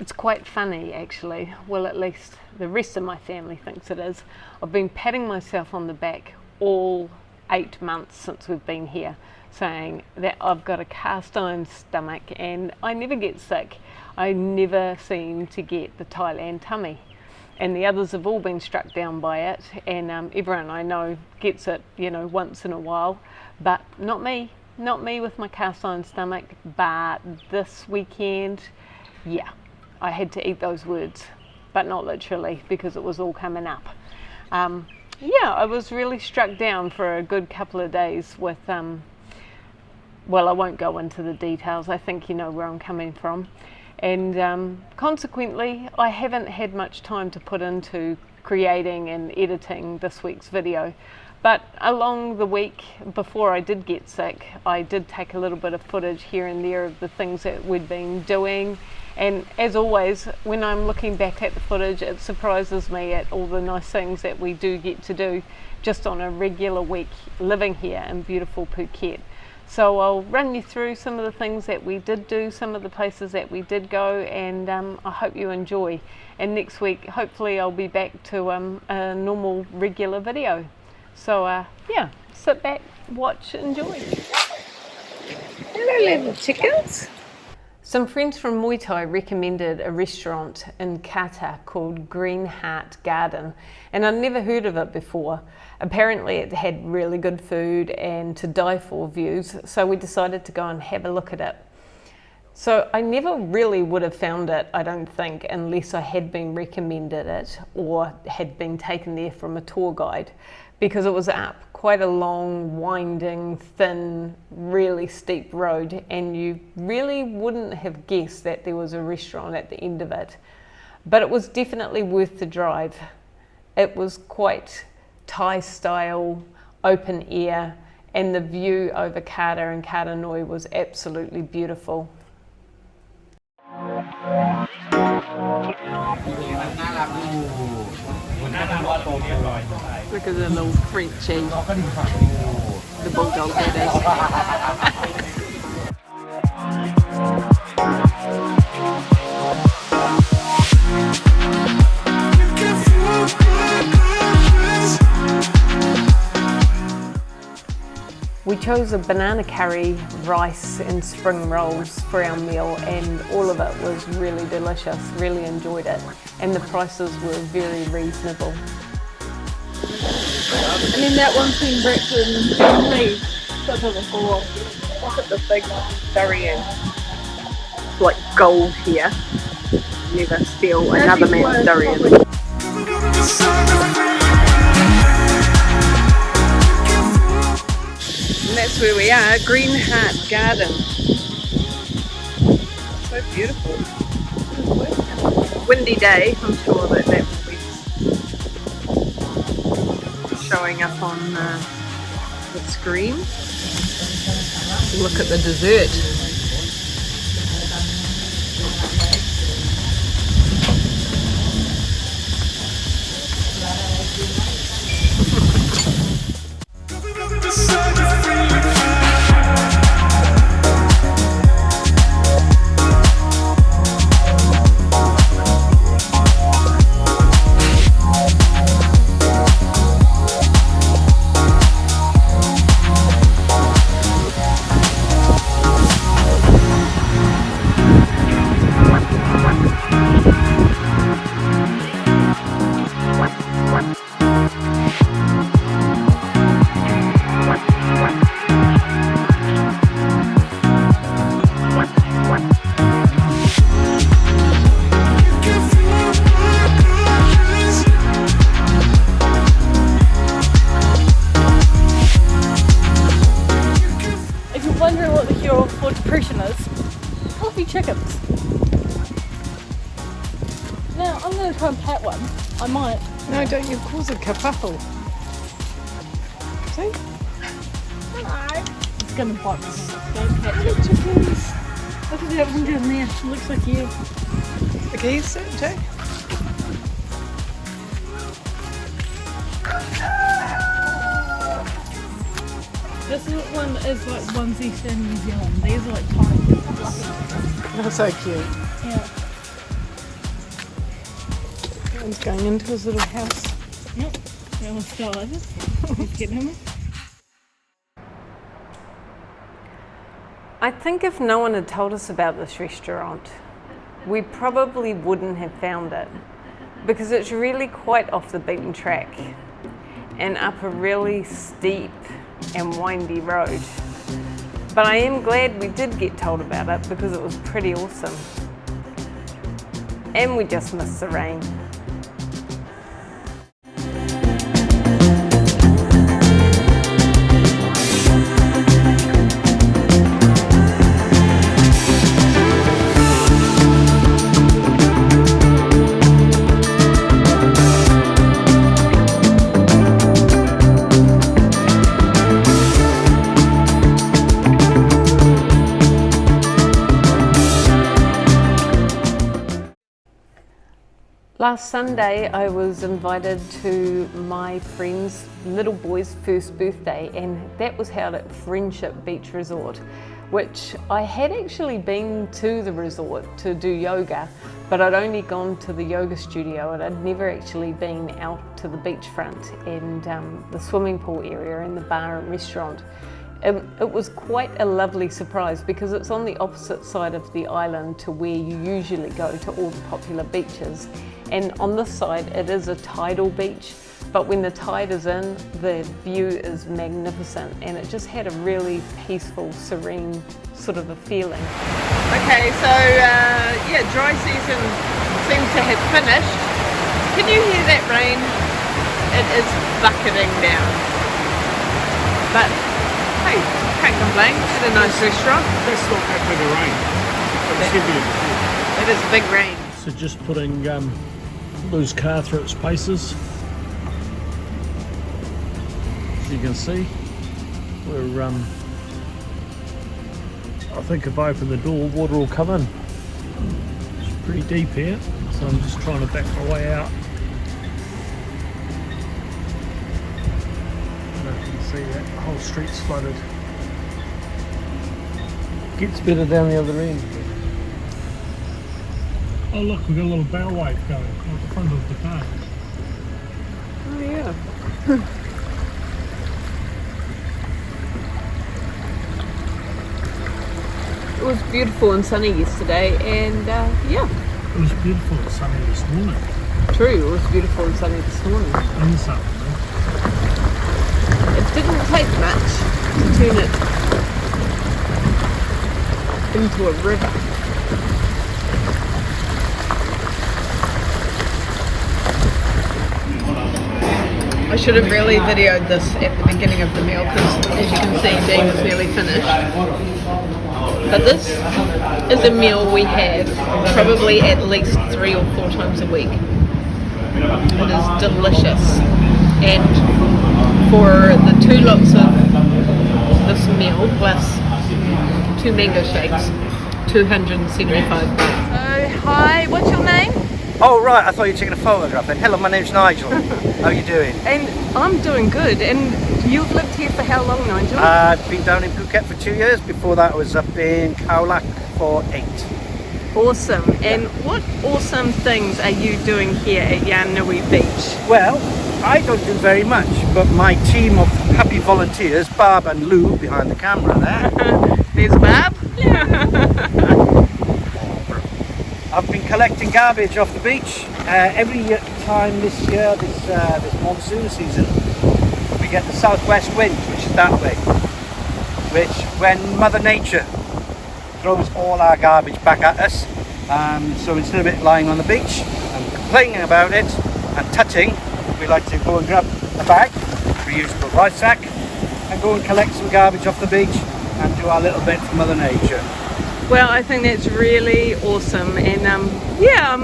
It's quite funny actually, well at least the rest of my family thinks it is. I've been patting myself on the back all 8 months since we've been here, saying that I've got a cast iron stomach and I never get sick. I never seem to get the Thailand tummy. And the others have all been struck down by it, and everyone I know gets it, you know, once in a while, but not me with my cast iron stomach. But this weekend, yeah, I had to eat those words, but not literally, because it was all coming up. Yeah, I was really struck down for a good couple of days with, well, I won't go into the details, I think you know where I'm coming from. And consequently, I haven't had much time to put into creating and editing this week's video. But along the week before I did get sick, I did take a little bit of footage here and there of the things that we'd been doing. And as always, when I'm looking back at the footage, it surprises me at all the nice things that we do get to do just on a regular week living here in beautiful Phuket. So I'll run you through some of the things that we did do, some of the places that we did go, and I hope you enjoy. And next week, hopefully I'll be back to a normal, regular video. So yeah, sit back, watch, enjoy. Hello little chickens. Some friends from Muay Thai recommended a restaurant in Kata called Green Heart Garden, and I'd never heard of it before. Apparently it had really good food and to die for views, so we decided to go and have a look at it. So I never really would have found it, I don't think, unless I had been recommended it or had been taken there from a tour guide, because it was up quite a long, winding, thin, really steep road, and you really wouldn't have guessed that there was a restaurant at the end of it. But it was definitely worth the drive. It was quite Thai style, open air, and the view over Kata and Kata Nui was absolutely beautiful. Look at the little Frenchie, the bulldog that is. We chose a banana curry, rice and spring rolls for our meal, and all of it was really delicious, really enjoyed it, and the prices were very reasonable. And then that one's been wrapped in leaves. Such a cool. Look at the big durian. It's like gold here. Never steal another man's durian. And that's where we are, Green Heart Garden. So beautiful. Windy day, I'm sure that will be showing up on the screen. Look at the dessert. Wondering what the cure for depression is? Fluffy chickens. Now I'm going to try and pat one. I might. No, don't you cause a kerfuffle. See? Hello. It's going to bite me. Don't catch it. Chickens. Look at that one down there. It looks like you. The geese, Jay? This one is like ones east in New Zealand. These are like tiny. That's so cute. Yeah. He's going into his little house. Yep. That was still like this. Let's get him. I think if no one had told us about this restaurant, we probably wouldn't have found it, because it's really quite off the beaten track and up a really steep and windy road. But I am glad we did get told about it, because it was pretty awesome. And we just missed the rain. Last Sunday I was invited to my friend's little boy's first birthday, and that was held at Friendship Beach Resort, which I had actually been to the resort to do yoga, but I'd only gone to the yoga studio and I'd never actually been out to the beachfront and the swimming pool area and the bar and restaurant. It was quite a lovely surprise, because it's on the opposite side of the island to where you usually go to all the popular beaches. And on this side it is a tidal beach, but when the tide is in, the view is magnificent, and it just had a really peaceful, serene sort of a feeling. Okay, so yeah, dry season seems to have finished. Can you hear that rain? It is bucketing down. But hey, can't complain. It's a nice restaurant. That's not that big a rain. But it's heavier before. It is a big rain. So just putting Lou's car through its paces. As you can see, we're I think if I open the door, water will come in. It's pretty deep here, so I'm just trying to back my way out. I don't know if you can see that, the whole street's flooded. Gets better down the other end. Oh look, we've got a little bow wave going at the front of the car. Oh yeah. It was beautiful and sunny yesterday, and yeah. It was beautiful and sunny this morning. True, it was beautiful and sunny this morning. And this afternoon. It didn't take much to turn it into a river. I should have really videoed this at the beginning of the meal, because as you can see, Dean is nearly finished. But this is a meal we have probably at least 3 or 4 times a week. It is delicious, and for the 2 lots of this meal plus 2 mango shakes, 275 baht. So hi, what's your name? Oh right, I thought you were taking a photograph then. Hello, my name's Nigel. How are you doing? And I'm doing good. And you've lived here for how long, Nigel? I've been down in Phuket for 2 years. Before that I was up in Khao Lak for 8. Awesome. And what awesome things are you doing here at Yanui Beach? Well, I don't do very much, but my team of happy volunteers, Barb and Lou behind the camera there. There's Barb. I've been collecting garbage off the beach every time this year, this monsoon season. We get the southwest wind, which is that way, which when Mother Nature throws all our garbage back at us, so instead of it lying on the beach and complaining about it and tutting, we like to go and grab a bag, reusable rice sack, and go and collect some garbage off the beach and do our little bit for Mother Nature. Well, I think that's really awesome, and yeah,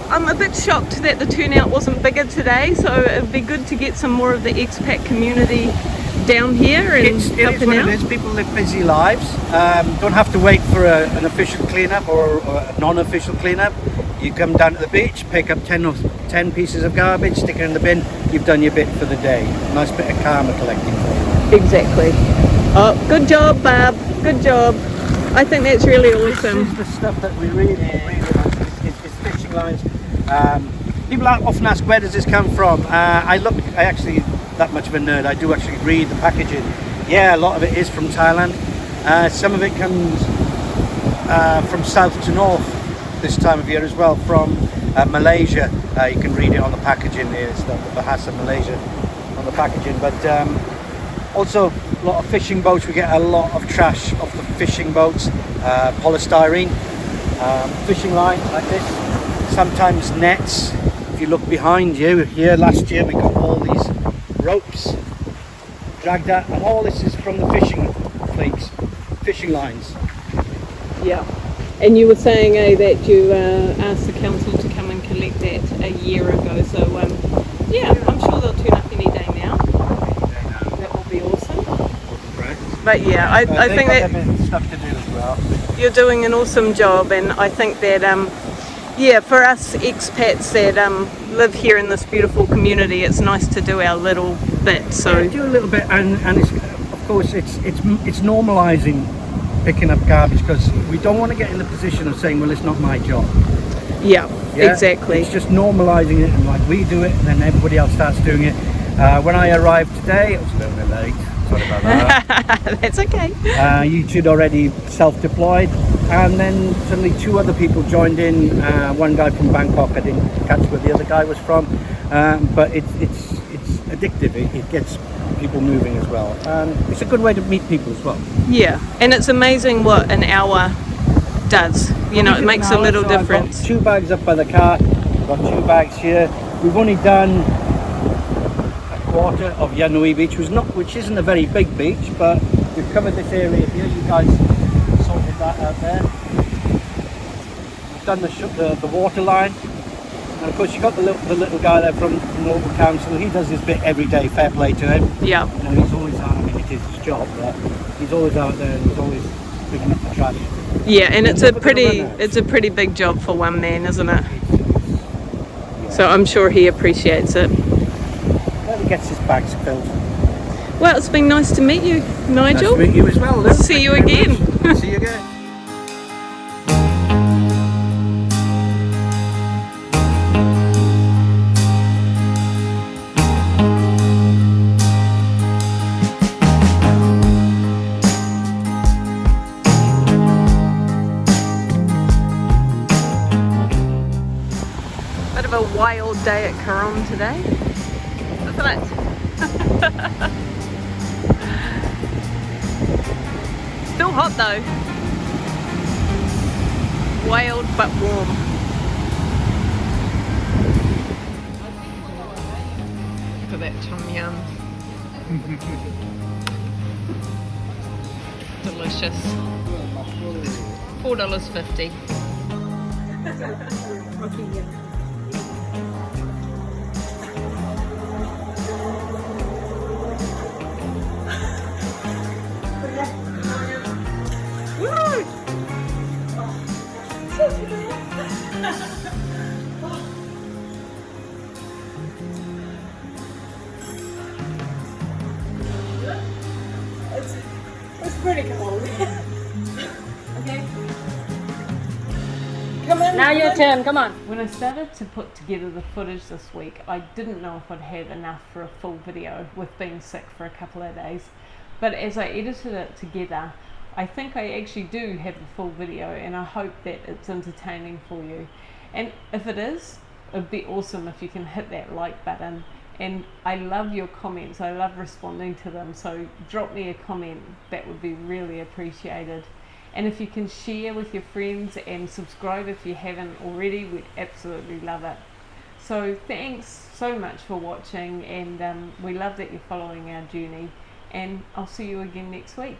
I'm a bit shocked that the turnout wasn't bigger today, so it'd be good to get some more of the expat community down here and It is helping what out. it is. People live busy lives, don't have to wait for an official cleanup or a non-official cleanup. You come down to the beach, pick up 10 pieces of garbage, stick it in the bin, you've done your bit for the day. Nice bit of karma collecting for you. Exactly. Oh, good job, Barb. Good job. I think that's really awesome. This is the stuff that we really like. It's fishing lines. People often ask, where does this come from? I actually, that much of a nerd, I do actually read the packaging. Yeah, a lot of it is from Thailand. Some of it comes from south to north this time of year as well, from Malaysia. You can read it on the packaging here, it's the Bahasa Malaysia on the packaging. But also a lot of fishing boats, we get a lot of trash off the fishing boats, polystyrene, fishing line like this, sometimes nets. If you look behind you here, last year we got all these ropes dragged out, and all this is from the fishing fleets, fishing lines. Yeah. And you were saying that you asked the council to come and collect that a year ago, so yeah, I'm sure they'll turn up any day now. That will be awesome. But yeah, I think that stuff to do as well. you're doing an awesome job, and I think that yeah, for us expats that live here in this beautiful community, it's nice to do our little bit. So do a little bit, and it's, of course it's normalising picking up garbage, because we don't want to get in the position of saying, well, it's not my job. yeah, exactly. It's just normalising it, and like we do it, and then everybody else starts doing it. When I arrived today, it was a little bit late. Sorry about that. That's okay. You two'd already self-deployed, and then suddenly two other people joined in. One guy from Bangkok, I didn't catch where the other guy was from, but it's addictive. It gets people moving as well, and it's a good way to meet people as well. Yeah, and it's amazing what an hour does. You know, it makes a little difference. I've got 2 bags up by the car. I've got 2 bags here. We've only done a quarter of Yanui Beach, which isn't a very big beach, but we've covered this area here. You guys sorted that out there. We've done the water line, and of course you got the little guy there from local council. He does his bit every day. Fair play to him. Yeah. You know, he's always out. I mean, it is his job, but he's always out there, and he's always picking up the trash. Yeah, and it's a pretty big job for one man, isn't it? Yeah. So I'm sure he appreciates it. Well, he gets his bags filled. Well, it's been nice to meet you, Nigel. Nice to meet you as well, Lou. See you Thank very again. much. See you again. Bit of a wild day at Coron today, isn't it? Still hot though. Wild but warm. Look at that tom yum. Delicious. $4.50. It's pretty cold. Okay. Come in. Now your turn, come on. When I started to put together the footage this week, I didn't know if I'd have enough for a full video with being sick for a couple of days. But as I edited it together, I think I actually do have a full video, and I hope that it's entertaining for you. And if it is, it'd be awesome if you can hit that like button. And I love your comments, I love responding to them, so drop me a comment, that would be really appreciated. And if you can share with your friends and subscribe if you haven't already, we'd absolutely love it. So thanks so much for watching, and we love that you're following our journey, and I'll see you again next week.